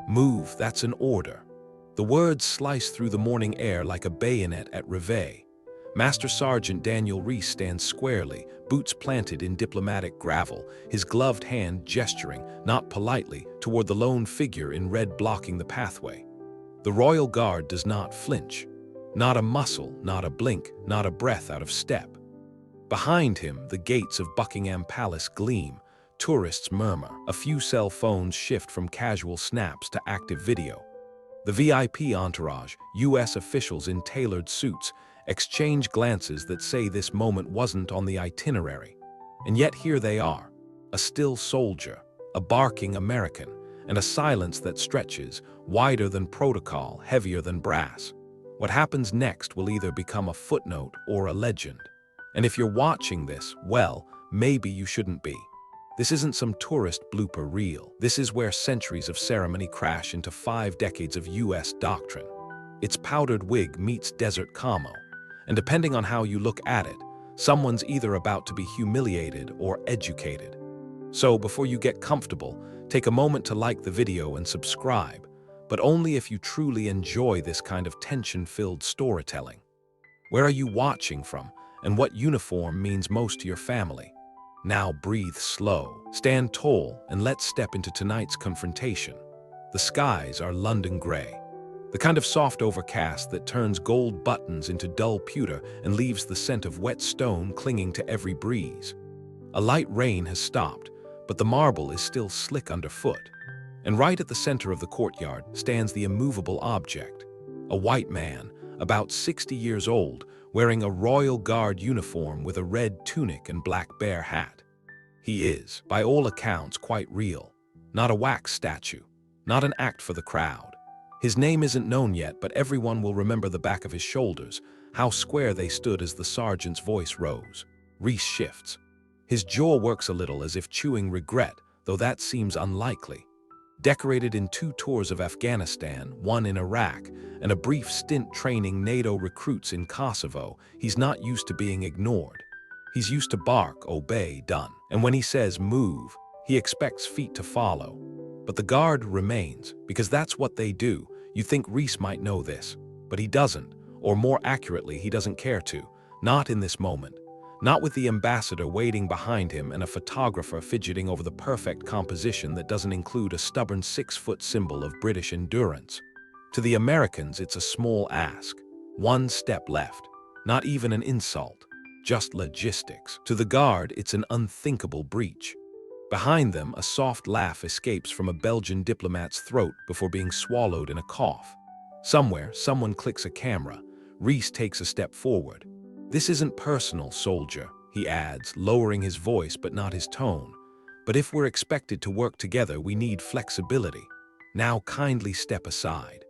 Move, that's an order. The words slice through the morning air like a bayonet at reveille. Master Sergeant Daniel Reese stands squarely, boots planted in diplomatic gravel, his gloved hand gesturing, not politely, toward the lone figure in red blocking the pathway. The Royal Guard does not flinch. Not a muscle, not a blink, not a breath out of step. Behind him, the gates of Buckingham Palace gleam. Tourists murmur. A few cell phones shift from casual snaps to active video. The VIP entourage, U.S. officials in tailored suits, exchange glances that say this moment wasn't on the itinerary. And yet here they are, a still soldier, a barking American, and a silence that stretches, wider than protocol, heavier than brass. What happens next will either become a footnote or a legend. And if you're watching this, well, maybe you shouldn't be. This isn't some tourist blooper reel. This is where centuries of ceremony crash into 5 decades of U.S. doctrine. It's powdered wig meets desert camo. And depending on how you look at it, someone's either about to be humiliated or educated. So before you get comfortable, take a moment to like the video and subscribe, but only if you truly enjoy this kind of tension-filled storytelling. Where are you watching from, and what uniform means most to your family? Now breathe slow, stand tall, and let's step into tonight's confrontation. The skies are London gray, the kind of soft overcast that turns gold buttons into dull pewter and leaves the scent of wet stone clinging to every breeze. A light rain has stopped, but the marble is still slick underfoot. And right at the center of the courtyard stands the immovable object, a white man, about 60 years old, wearing a Royal Guard uniform with a red tunic and black bear hat. He is, by all accounts, quite real. Not a wax statue, not an act for the crowd. His name isn't known yet, but everyone will remember the back of his shoulders, how square they stood as the sergeant's voice rose. Reese shifts. His jaw works a little as if chewing regret, though that seems unlikely. Decorated in 2 tours of Afghanistan, one in Iraq, and a brief stint training NATO recruits in Kosovo, he's not used to being ignored. He's used to bark, obey, done. And when he says move, he expects feet to follow. But the guard remains, because that's what they do. You think Reese might know this, but he doesn't, or more accurately, he doesn't care to. Not in this moment. Not with the ambassador waiting behind him and a photographer fidgeting over the perfect composition that doesn't include a stubborn 6-foot symbol of British endurance. To the Americans, it's a small ask. 1 step left. Not even an insult. Just logistics. To the guard, it's an unthinkable breach. Behind them, a soft laugh escapes from a Belgian diplomat's throat before being swallowed in a cough. Somewhere, someone clicks a camera. Reese takes a step forward. "This isn't personal, soldier," he adds, lowering his voice but not his tone. "But if we're expected to work together, we need flexibility. Now kindly step aside."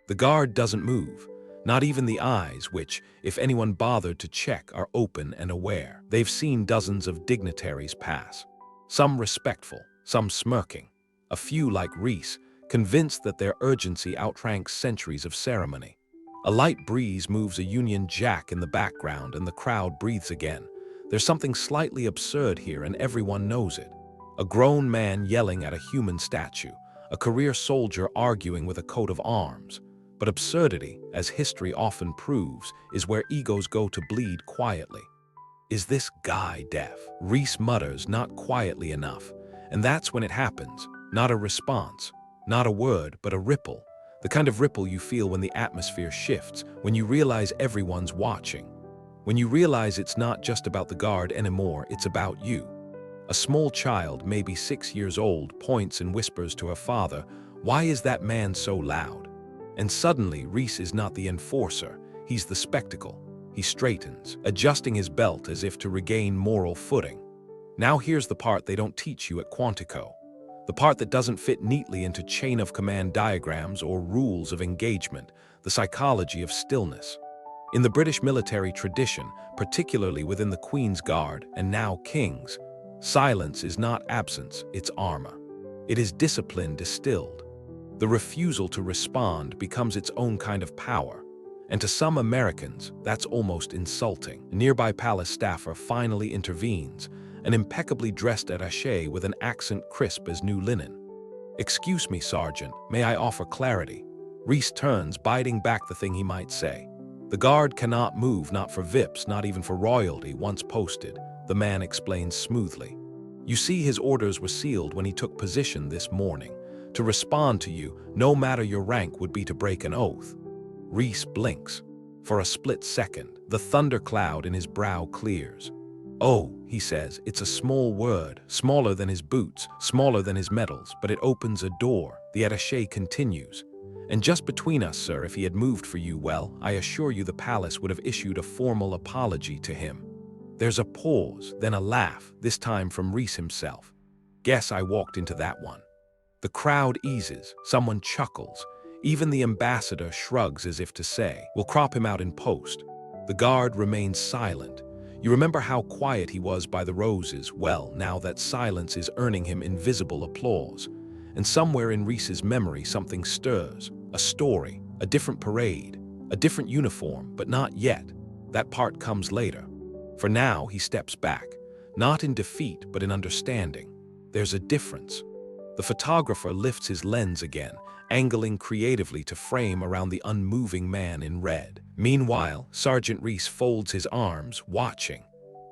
The guard doesn't move, not even the eyes, which, if anyone bothered to check, are open and aware. They've seen dozens of dignitaries pass. Some respectful, some smirking. A few like Reese, convinced that their urgency outranks centuries of ceremony. A light breeze moves a Union Jack in the background and the crowd breathes again. There's something slightly absurd here and everyone knows it. A grown man yelling at a human statue, a career soldier arguing with a coat of arms. But absurdity, as history often proves, is where egos go to bleed quietly. Is this guy deaf? Reese mutters, not quietly enough. And that's when it happens. Not a response, not a word, but a ripple. The kind of ripple you feel when the atmosphere shifts, when you realize everyone's watching. When you realize it's not just about the guard anymore, it's about you. A small child, maybe 6 years old, points and whispers to her father, "Why is that man so loud?" And suddenly, Reese is not the enforcer, he's the spectacle. He straightens, adjusting his belt as if to regain moral footing. Now here's the part they don't teach you at Quantico. The part that doesn't fit neatly into chain of command diagrams or rules of engagement, the psychology of stillness. In the British military tradition, particularly within the Queen's Guard and now King's, silence is not absence, it's armor. It is discipline distilled. The refusal to respond becomes its own kind of power. And to some Americans, that's almost insulting. A nearby palace staffer finally intervenes, an impeccably dressed attaché with an accent crisp as new linen. "Excuse me, Sergeant, may I offer clarity?" Reese turns, biting back the thing he might say. "The guard cannot move, not for VIPs, not even for royalty, once posted," the man explains smoothly. "You see, his orders were sealed when he took position this morning. To respond to you, no matter your rank, would be to break an oath." Reese blinks. For a split second, the thundercloud in his brow clears. "Oh," he says, "it's a small word, smaller than his boots, smaller than his medals, but it opens a door." The attaché continues. "And just between us, sir, if he had moved for you, well, I assure you the palace would have issued a formal apology to him." There's a pause, then a laugh, this time from Reese himself. "Guess I walked into that one." The crowd eases, someone chuckles. Even the ambassador shrugs as if to say, "We'll crop him out in post." The guard remains silent. You remember how quiet he was by the roses? Well, now that silence is earning him invisible applause. And somewhere in Reese's memory something stirs. A story, a different parade, a different uniform, but not yet. That part comes later. For now, he steps back, not in defeat, but in understanding. There's a difference. The photographer lifts his lens again, angling creatively to frame around the unmoving man in red. Meanwhile, Sergeant Reese folds his arms, watching.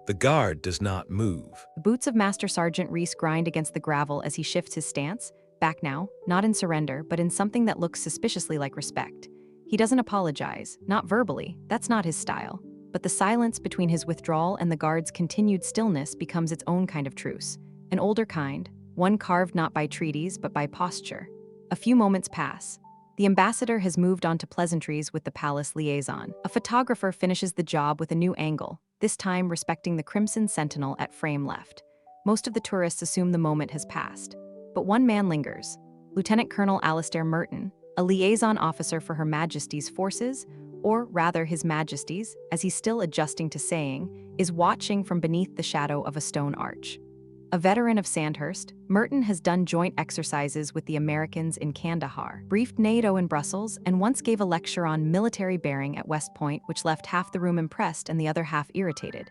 The guard does not move. The boots of Master Sergeant Reese grind against the gravel as he shifts his stance, back now, not in surrender, but in something that looks suspiciously like respect. He doesn't apologize, not verbally, that's not his style. But the silence between his withdrawal and the guard's continued stillness becomes its own kind of truce. An older kind, one carved not by treaties but by posture. A few moments pass. The ambassador has moved on to pleasantries with the palace liaison. A photographer finishes the job with a new angle, this time respecting the crimson sentinel at frame left. Most of the tourists assume the moment has passed. But one man lingers. Lieutenant Colonel Alastair Merton, a liaison officer for Her Majesty's forces, or rather His Majesty's, as he's still adjusting to saying, is watching from beneath the shadow of a stone arch. A veteran of Sandhurst, Merton has done joint exercises with the Americans in Kandahar, briefed NATO in Brussels, and once gave a lecture on military bearing at West Point, which left half the room impressed and the other half irritated.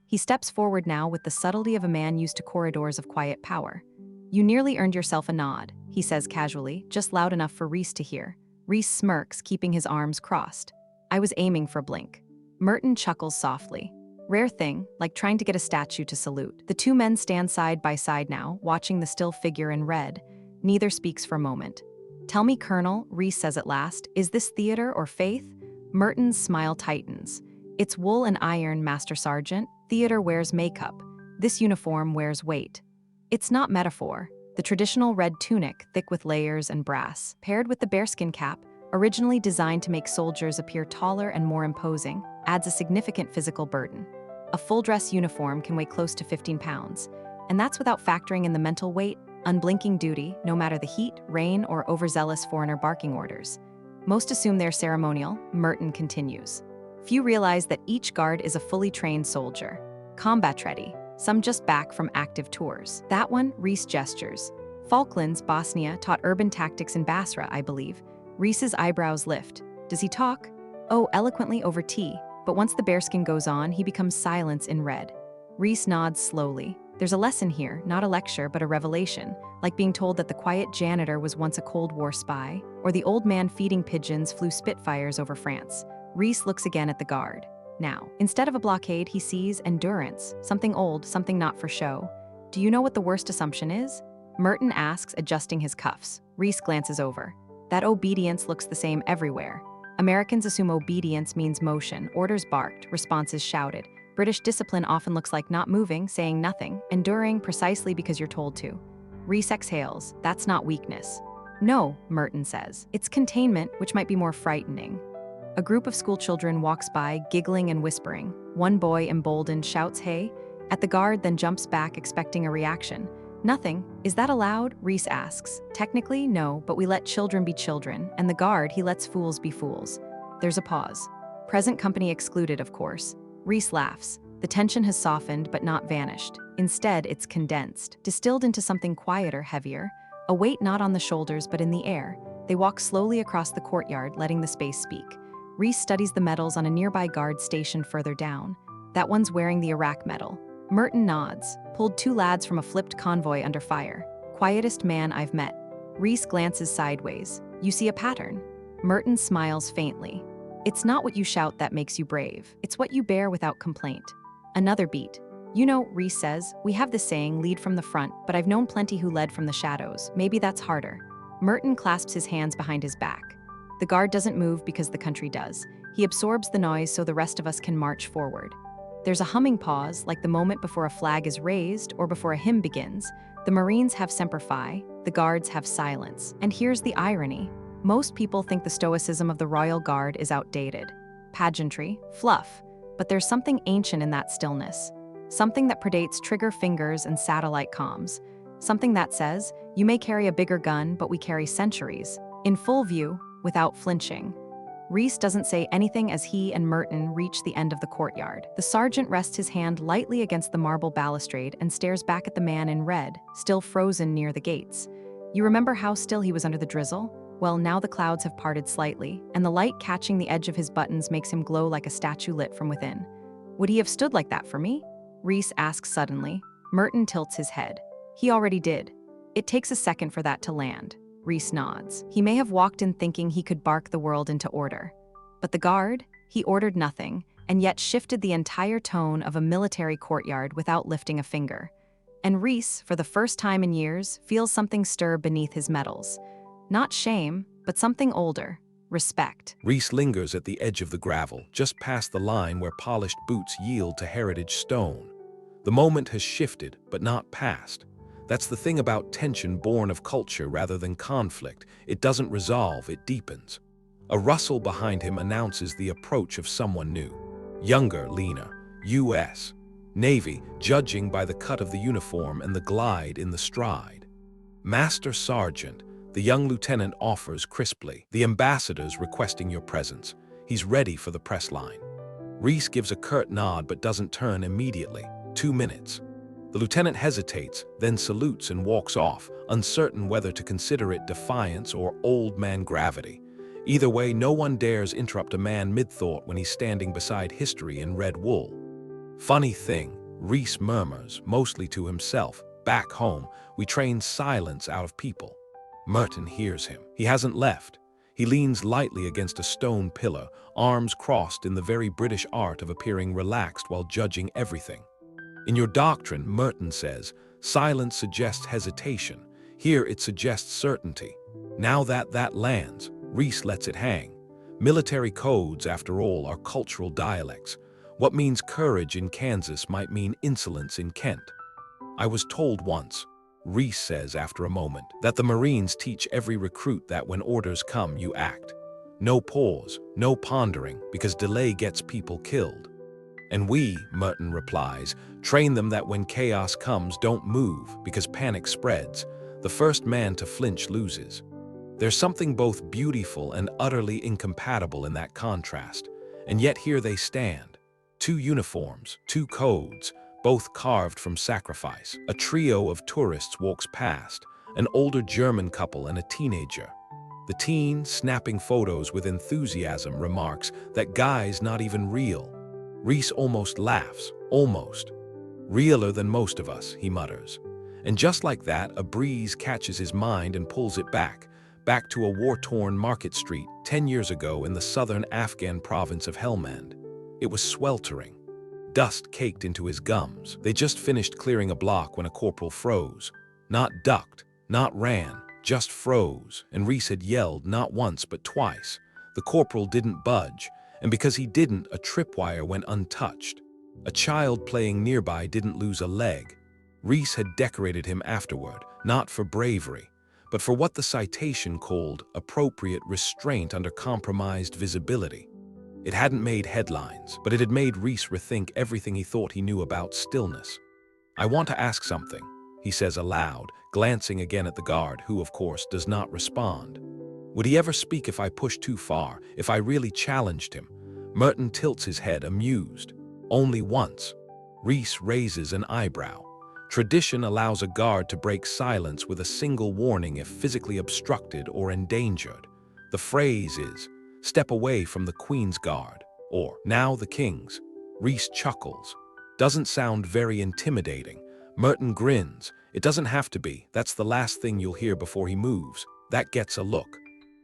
He steps forward now with the subtlety of a man used to corridors of quiet power. "You nearly earned yourself a nod," he says casually, just loud enough for Reese to hear. Reese smirks, keeping his arms crossed. "I was aiming for blink." Merton chuckles softly. Rare thing, like trying to get a statue to salute. The two men stand side by side now, watching the still figure in red. Neither speaks for a moment. "Tell me, Colonel," Reese says at last, "is this theater or faith?" Merton's smile tightens. "It's wool and iron, Master Sergeant. Theater wears makeup. This uniform wears weight." It's not metaphor. The traditional red tunic, thick with layers and brass, paired with the bearskin cap, originally designed to make soldiers appear taller and more imposing, adds a significant physical burden. A full-dress uniform can weigh close to 15 pounds, and that's without factoring in the mental weight, unblinking duty, no matter the heat, rain, or overzealous foreigner barking orders. Most assume they're ceremonial, Merton continues. Few realize that each guard is a fully trained soldier, combat-ready, some just back from active tours. That one, Reese gestures. Falklands, Bosnia, taught urban tactics in Basra, I believe. Reese's eyebrows lift. Does he talk? Oh, eloquently over tea, but once the bearskin goes on, he becomes silence in red. Reese nods slowly. There's a lesson here, not a lecture, but a revelation, like being told that the quiet janitor was once a Cold War spy, or the old man feeding pigeons flew Spitfires over France. Reese looks again at the guard. Now, instead of a blockade, he sees endurance, something old, something not for show. "Do you know what the worst assumption is?" Merton asks, adjusting his cuffs. Reese glances over. That obedience looks the same everywhere. Americans assume obedience means motion, orders barked, responses shouted. British discipline often looks like not moving, saying nothing, enduring precisely because you're told to. Reese exhales. That's not weakness. "No," Merton says. "It's containment, which might be more frightening." A group of schoolchildren walks by, giggling and whispering. One boy, emboldened, shouts, "Hey!" at the guard, then jumps back, expecting a reaction. "Nothing. Is that allowed?" Reese asks. "Technically, no, but we let children be children, and the guard, he lets fools be fools." There's a pause. Present company excluded, of course. Reese laughs. The tension has softened, but not vanished. Instead, it's condensed, distilled into something quieter, heavier. A weight not on the shoulders, but in the air. They walk slowly across the courtyard, letting the space speak. Reese studies the medals on a nearby guard stationed further down. That one's wearing the Iraq medal. Merton nods. "Pulled two lads from a flipped convoy under fire. Quietest man I've met." Reese glances sideways. You see a pattern. Merton smiles faintly. It's not what you shout that makes you brave. It's what you bear without complaint. Another beat. You know, Reese says, we have this saying, lead from the front, but I've known plenty who led from the shadows. Maybe that's harder. Merton clasps his hands behind his back. The guard doesn't move because the country does. He absorbs the noise so the rest of us can march forward. There's a humming pause, like the moment before a flag is raised or before a hymn begins. The Marines have Semper Fi, the guards have silence. And here's the irony. Most people think the stoicism of the Royal Guard is outdated. Pageantry, fluff. But there's something ancient in that stillness. Something that predates trigger fingers and satellite comms. Something that says, you may carry a bigger gun, but we carry centuries. In full view, without flinching. Reese doesn't say anything as he and Merton reach the end of the courtyard. The sergeant rests his hand lightly against the marble balustrade and stares back at the man in red, still frozen near the gates. You remember how still he was under the drizzle? Well, now the clouds have parted slightly, and the light catching the edge of his buttons makes him glow like a statue lit from within. Would he have stood like that for me? Reese asks suddenly. Merton tilts his head. He already did. It takes a second for that to land. Reese nods. He may have walked in thinking he could bark the world into order. But the guard? He ordered nothing, and yet shifted the entire tone of a military courtyard without lifting a finger. And Reese, for the first time in years, feels something stir beneath his metals. Not shame, but something older. Respect. Reese lingers at the edge of the gravel, just past the line where polished boots yield to heritage stone. The moment has shifted, but not passed. That's the thing about tension born of culture rather than conflict. It doesn't resolve, it deepens. A rustle behind him announces the approach of someone new. Younger, leaner, U.S. Navy, judging by the cut of the uniform and the glide in the stride. Master Sergeant, the young lieutenant offers crisply. The ambassador's requesting your presence. He's ready for the press line. Reese gives a curt nod but doesn't turn immediately. 2 minutes. The lieutenant hesitates, then salutes and walks off, uncertain whether to consider it defiance or old man gravity. Either way, no one dares interrupt a man mid-thought when he's standing beside history in red wool. Funny thing, Reese murmurs, mostly to himself, back home, we train silence out of people. Merton hears him. He hasn't left. He leans lightly against a stone pillar, arms crossed in the very British art of appearing relaxed while judging everything. In your doctrine, Merton says, silence suggests hesitation. Here it suggests certainty. Now that lands, Reese lets it hang. Military codes, after all, are cultural dialects. What means courage in Kansas might mean insolence in Kent. I was told once, Reese says after a moment, that the Marines teach every recruit that when orders come, you act. No pause, no pondering, because delay gets people killed. And we, Merton replies, train them that when chaos comes, don't move, because panic spreads. The first man to flinch loses. There's something both beautiful and utterly incompatible in that contrast. And yet here they stand. 2 uniforms, 2 codes, both carved from sacrifice. A trio of tourists walks past, an older German couple and a teenager. The teen, snapping photos with enthusiasm, remarks, that guy's not even real. Reese almost laughs, almost. Realer than most of us, he mutters. And just like that, a breeze catches his mind and pulls it back to a war-torn market street 10 years ago in the southern Afghan province of Helmand. It was sweltering. Dust caked into his gums. They just finished clearing a block when a corporal froze. Not ducked, not ran, just froze, and Reese had yelled not once but twice. The corporal didn't budge, and because he didn't, a tripwire went untouched. A child playing nearby didn't lose a leg. Reese had decorated him afterward, not for bravery, but for what the citation called appropriate restraint under compromised visibility. It hadn't made headlines, but it had made Reese rethink everything he thought he knew about stillness. I want to ask something, he says aloud, glancing again at the guard, who, of course, does not respond. Would he ever speak if I pushed too far, if I really challenged him? Merton tilts his head, amused. Only once. Reese raises an eyebrow. Tradition allows a guard to break silence with a single warning if physically obstructed or endangered. The phrase is, step away from the Queen's Guard, or now the King's. Reese chuckles. Doesn't sound very intimidating. Merton grins, It doesn't have to be. That's the last thing you'll hear before he moves. That gets a look.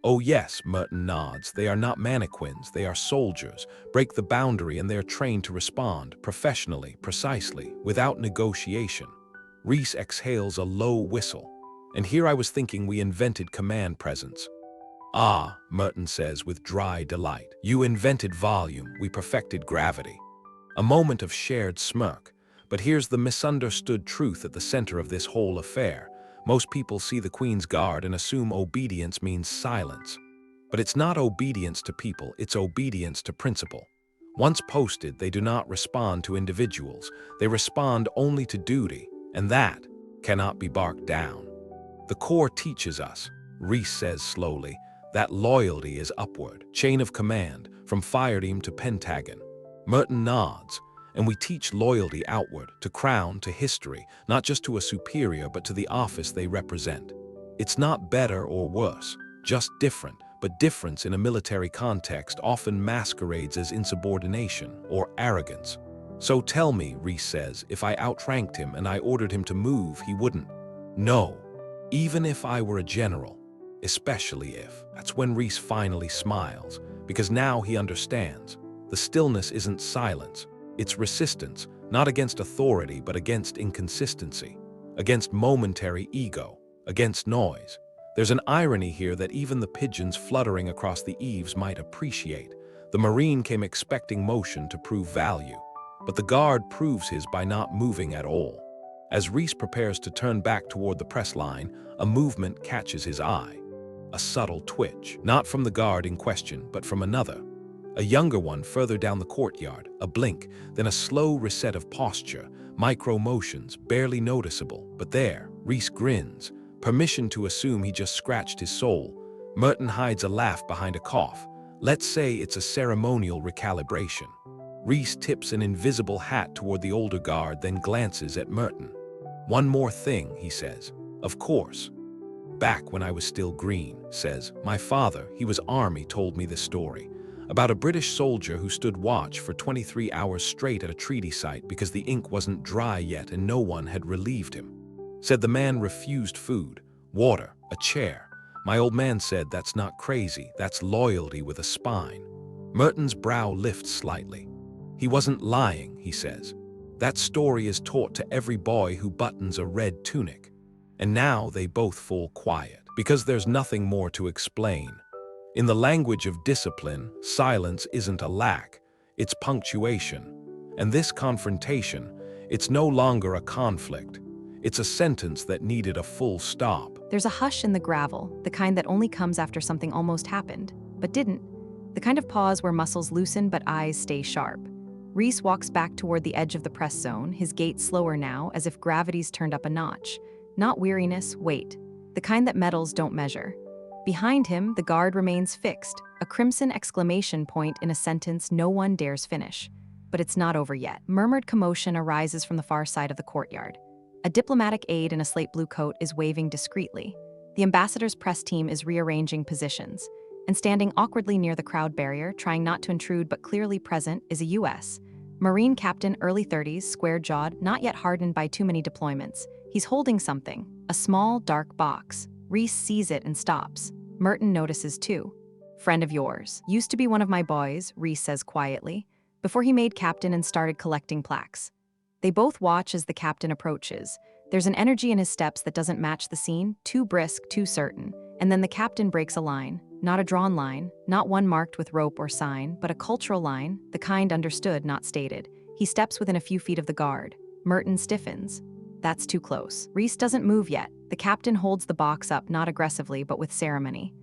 Oh yes, Merton nods. They are not mannequins, they are soldiers. Break the boundary and they are trained to respond, professionally, precisely, without negotiation. Reese exhales a low whistle. And here I was thinking we invented command presence. Ah, Merton says with dry delight. You invented volume, we perfected gravity. A moment of shared smirk. But here's the misunderstood truth at the center of this whole affair. Most people see the Queen's Guard and assume obedience means silence. But it's not obedience to people, it's obedience to principle. Once posted, they do not respond to individuals. They respond only to duty, and that cannot be barked down. The Corps teaches us, Reese says slowly, that loyalty is upward, chain of command, from fireteam to pentagon. Merton nods. And we teach loyalty outward, to crown, to history, not just to a superior, but to the office they represent. It's not better or worse, just different, but difference in a military context often masquerades as insubordination or arrogance. So tell me, Reese says, if I outranked him and I ordered him to move, he wouldn't. No, even if I were a general, especially if. That's when Reese finally smiles, because now he understands. The stillness isn't silence. It's resistance, not against authority, but against inconsistency, against momentary ego, against noise. There's an irony here that even the pigeons fluttering across the eaves might appreciate. The Marine came expecting motion to prove value, but the guard proves his by not moving at all. As Reese prepares to turn back toward the press line, a movement catches his eye. A subtle twitch, not from the guard in question, but from another. A younger one further down the courtyard, a blink, then a slow reset of posture, micro-motions, barely noticeable. But there, Reese grins, permission to assume he just scratched his soul. Merton hides a laugh behind a cough. Let's say it's a ceremonial recalibration. Reese tips an invisible hat toward the older guard, then glances at Merton. One more thing, he says. Of course. Back when I was still green, says, my father, he was Army, told me this story. About a British soldier who stood watch for 23 hours straight at a treaty site because the ink wasn't dry yet and no one had relieved him. Said the man refused food, water, a chair. My old man said that's not crazy, that's loyalty with a spine. Merton's brow lifts slightly. He wasn't lying, he says. That story is taught to every boy who buttons a red tunic. And now they both fall quiet, because there's nothing more to explain. In the language of discipline, silence isn't a lack, it's punctuation. And this confrontation, it's no longer a conflict. It's a sentence that needed a full stop. There's a hush in the gravel, the kind that only comes after something almost happened, but didn't. The kind of pause where muscles loosen but eyes stay sharp. Reese walks back toward the edge of the press zone, his gait slower now, as if gravity's turned up a notch. Not weariness, weight. The kind that metals don't measure. Behind him, the guard remains fixed, a crimson exclamation point in a sentence no one dares finish. But it's not over yet. Murmured commotion arises from the far side of the courtyard. A diplomatic aide in a slate blue coat is waving discreetly. The ambassador's press team is rearranging positions. And standing awkwardly near the crowd barrier, trying not to intrude but clearly present, is a U.S. Marine captain, early 30s, square-jawed, not yet hardened by too many deployments. He's holding something, a small, dark box. Reese sees it and stops. Merton notices too. Friend of yours. Used to be one of my boys, Reese says quietly, before he made captain and started collecting plaques. They both watch as the captain approaches. There's an energy in his steps that doesn't match the scene, too brisk, too certain. And then the captain breaks a line. Not a drawn line, not one marked with rope or sign, but a cultural line, the kind understood, not stated. He steps within a few feet of the guard. Merton stiffens. That's too close. Reese doesn't move yet. The captain holds the box up, not aggressively, but with ceremony.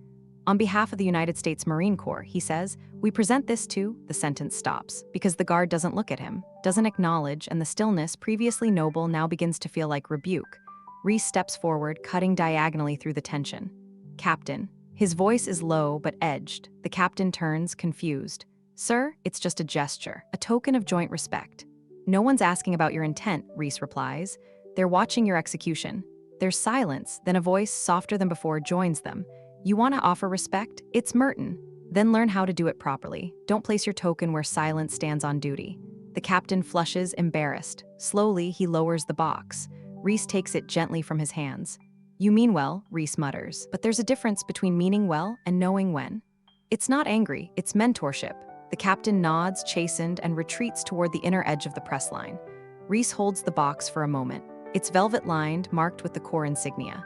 On behalf of the United States Marine Corps, he says, we present this to, the sentence stops, because the guard doesn't look at him, doesn't acknowledge, and the stillness, previously noble, now begins to feel like rebuke. Reese steps forward, cutting diagonally through the tension. Captain. His voice is low but edged. The captain turns, confused. Sir, it's just a gesture, a token of joint respect. No one's asking about your intent, Reese replies. They're watching your execution. There's silence, then a voice softer than before joins them. You want to offer respect? It's Merton. Then learn how to do it properly. Don't place your token where silence stands on duty. The captain flushes, embarrassed. Slowly, he lowers the box. Reese takes it gently from his hands. You mean well, Reese mutters, but there's a difference between meaning well and knowing when. It's not angry, it's mentorship. The captain nods, chastened, and retreats toward the inner edge of the press line. Reese holds the box for a moment. It's velvet-lined, marked with the corps insignia.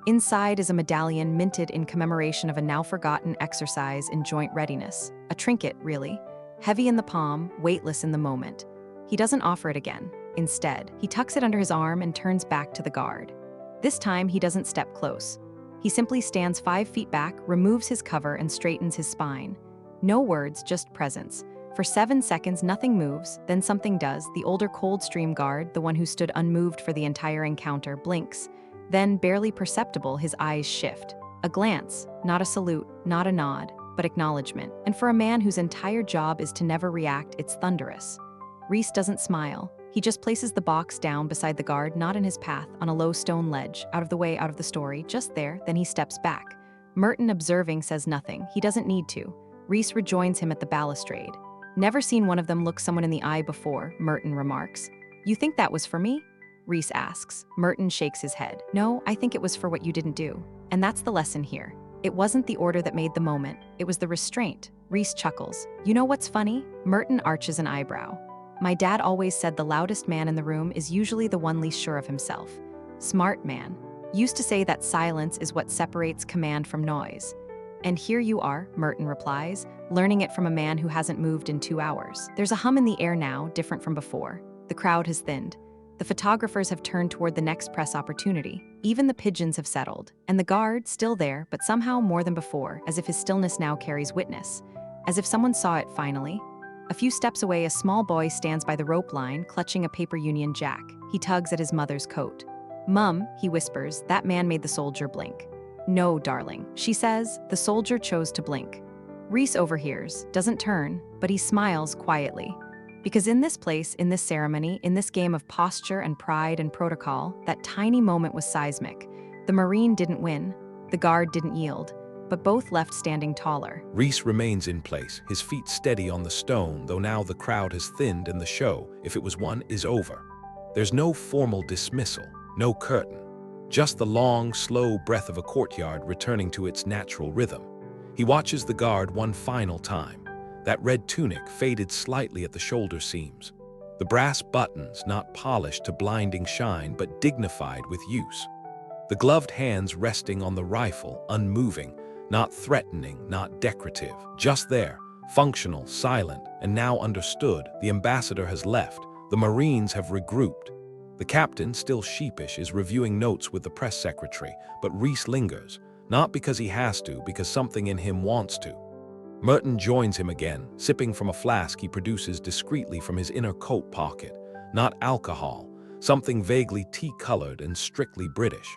Inside is a medallion minted in commemoration of a now-forgotten exercise in joint readiness. A trinket, really. Heavy in the palm, weightless in the moment. He doesn't offer it again. Instead, he tucks it under his arm and turns back to the guard. This time, he doesn't step close. He simply stands 5 feet back, removes his cover, and straightens his spine. No words, just presence. For 7 seconds, nothing moves, then something does. The older Coldstream guard, the one who stood unmoved for the entire encounter, blinks. Then, barely perceptible, his eyes shift. A glance, not a salute, not a nod, but acknowledgement. And for a man whose entire job is to never react, it's thunderous. Reese doesn't smile. He just places the box down beside the guard, not in his path, on a low stone ledge, out of the way, out of the story, just there, then he steps back. Merton, observing, says nothing. He doesn't need to. Reese rejoins him at the balustrade. Never seen one of them look someone in the eye before, Merton remarks. You think that was for me? Reese asks. Merton shakes his head. No, I think it was for what you didn't do. And that's the lesson here. It wasn't the order that made the moment. It was the restraint. Reese chuckles. You know what's funny? Merton arches an eyebrow. My dad always said the loudest man in the room is usually the one least sure of himself. Smart man. Used to say that silence is what separates command from noise. And here you are, Merton replies, learning it from a man who hasn't moved in 2 hours. There's a hum in the air now, different from before. The crowd has thinned. The photographers have turned toward the next press opportunity. Even the pigeons have settled. And the guard, still there, but somehow more than before, as if his stillness now carries witness. As if someone saw it finally. A few steps away, a small boy stands by the rope line, clutching a paper Union Jack. He tugs at his mother's coat. Mum, he whispers, that man made the soldier blink. No, darling, she says, the soldier chose to blink. Reese overhears, doesn't turn, but he smiles quietly. Because in this place, in this ceremony, in this game of posture and pride and protocol, that tiny moment was seismic. The Marine didn't win, the guard didn't yield, but both left standing taller. Reese remains in place, his feet steady on the stone, though now the crowd has thinned and the show, if it was one, is over. There's no formal dismissal, no curtain. Just the long, slow breath of a courtyard returning to its natural rhythm. He watches the guard one final time. That red tunic faded slightly at the shoulder seams. The brass buttons not polished to blinding shine, but dignified with use. The gloved hands resting on the rifle, unmoving, not threatening, not decorative. Just there, functional, silent, and now understood. The ambassador has left. The Marines have regrouped. The captain, still sheepish, is reviewing notes with the press secretary, but Reese lingers, not because he has to, because something in him wants to. Merton joins him again, sipping from a flask he produces discreetly from his inner coat pocket. Not alcohol, something vaguely tea-colored and strictly British.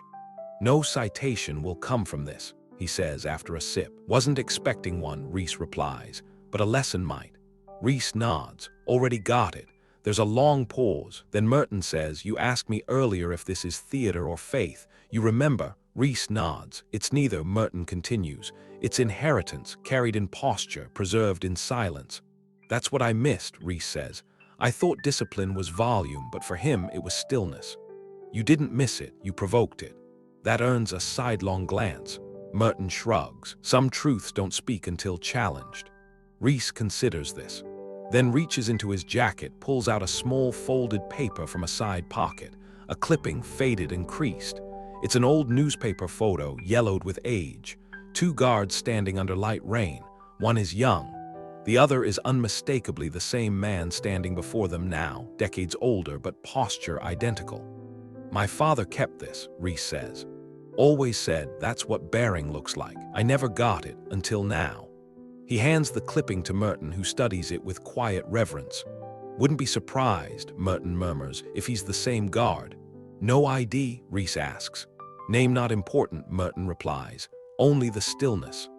No citation will come from this, he says after a sip. Wasn't expecting one, Reese replies, but a lesson might. Reese nods. Already got it. There's a long pause. Then Merton says, you asked me earlier if this is theater or faith. You remember? Reese nods. It's neither, Merton continues. It's inheritance, carried in posture, preserved in silence. That's what I missed, Reese says. I thought discipline was volume, but for him it was stillness. You didn't miss it, you provoked it. That earns a sidelong glance. Merton shrugs. Some truths don't speak until challenged. Reese considers this. Then reaches into his jacket, pulls out a small folded paper from a side pocket, a clipping faded and creased. It's an old newspaper photo, yellowed with age. 2 guards standing under light rain. One is young. The other is unmistakably the same man standing before them now, decades older but posture identical. My father kept this, Reese says. Always said that's what bearing looks like. I never got it until now. He hands the clipping to Merton, who studies it with quiet reverence. Wouldn't be surprised, Merton murmurs, if he's the same guard. No ID, Reese asks. Name not important, Merton replies. Only the stillness.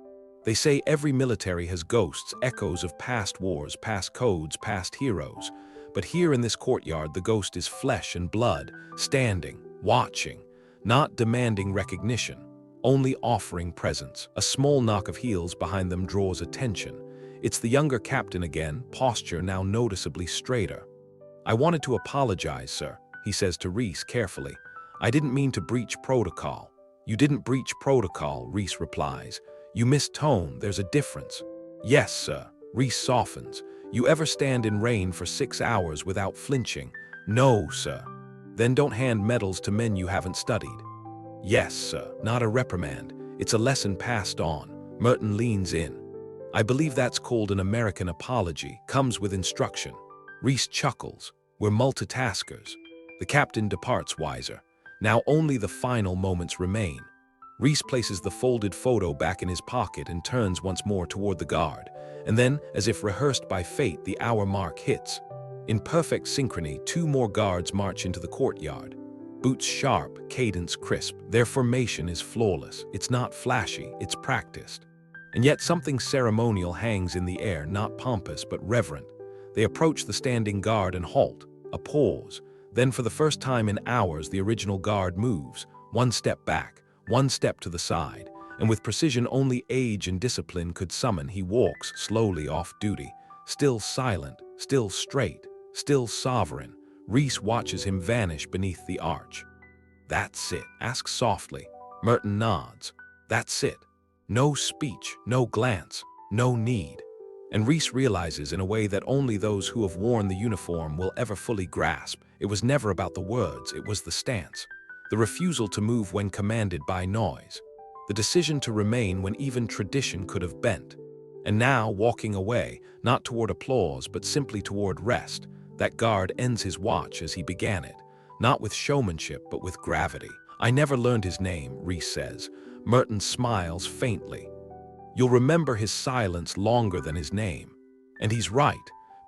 They say every military has ghosts, echoes of past wars, past codes, past heroes. But here in this courtyard, the ghost is flesh and blood, standing, watching, not demanding recognition, only offering presence. A small knock of heels behind them draws attention. It's the younger captain again, posture now noticeably straighter. I wanted to apologize, sir, he says to Reese carefully. I didn't mean to breach protocol. You didn't breach protocol, Reese replies. You missed tone, there's a difference. Yes, sir. Reese softens. You ever stand in rain for 6 hours without flinching? No, sir. Then don't hand medals to men you haven't studied. Yes, sir. Not a reprimand. It's a lesson passed on. Merton leans in. I believe that's called an American apology, comes with instruction. Reese chuckles. We're multitaskers. The captain departs wiser. Now only the final moments remain. Reese places the folded photo back in his pocket and turns once more toward the guard. And then, as if rehearsed by fate, the hour mark hits. In perfect synchrony, 2 more guards march into the courtyard. Boots sharp, cadence crisp. Their formation is flawless. It's not flashy, it's practiced. And yet something ceremonial hangs in the air, not pompous but reverent. They approach the standing guard and halt. A pause. Then for the first time in hours, the original guard moves. 1 step back, 1 step to the side. And with precision only age and discipline could summon, he walks slowly off duty. Still silent, still straight, still sovereign. Reese watches him vanish beneath the arch. That's it, asks softly. Merton nods. That's it. No speech, no glance, no need. And Reese realizes in a way that only those who have worn the uniform will ever fully grasp. It was never about the words, it was the stance. The refusal to move when commanded by noise. The decision to remain when even tradition could have bent. And now, walking away, not toward applause but simply toward rest, that guard ends his watch as he began it, not with showmanship but with gravity. I never learned his name, Reese says. Merton smiles faintly. You'll remember his silence longer than his name. And he's right,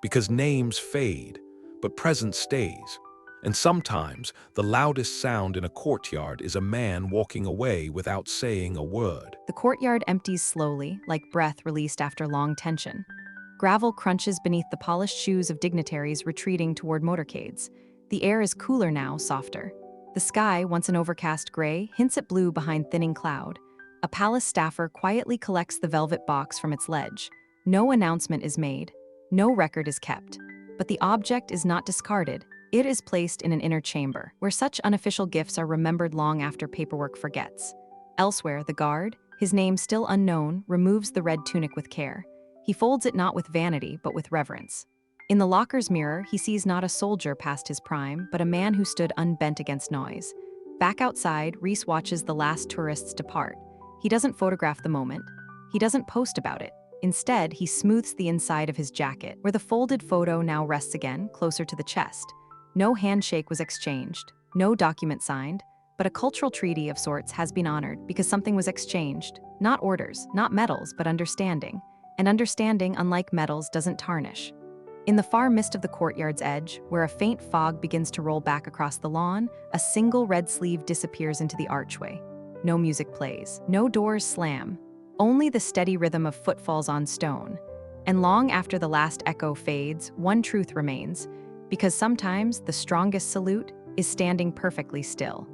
because names fade, but presence stays. And sometimes, the loudest sound in a courtyard is a man walking away without saying a word. The courtyard empties slowly, like breath released after long tension. Gravel crunches beneath the polished shoes of dignitaries retreating toward motorcades. The air is cooler now, softer. The sky, once an overcast gray, hints at blue behind thinning cloud. A palace staffer quietly collects the velvet box from its ledge. No announcement is made. No record is kept. But the object is not discarded. It is placed in an inner chamber, where such unofficial gifts are remembered long after paperwork forgets. Elsewhere, the guard, his name still unknown, removes the red tunic with care. He folds it not with vanity, but with reverence. In the locker's mirror, he sees not a soldier past his prime, but a man who stood unbent against noise. Back outside, Reese watches the last tourists depart. He doesn't photograph the moment. He doesn't post about it. Instead, he smooths the inside of his jacket, where the folded photo now rests again, closer to the chest. No handshake was exchanged, no document signed, but a cultural treaty of sorts has been honored because something was exchanged. Not orders, not medals, but understanding. And understanding, unlike medals, doesn't tarnish. In the far mist of the courtyard's edge, where a faint fog begins to roll back across the lawn, a single red sleeve disappears into the archway. No music plays, no doors slam, only the steady rhythm of footfalls on stone. And long after the last echo fades, one truth remains, because sometimes the strongest salute is standing perfectly still.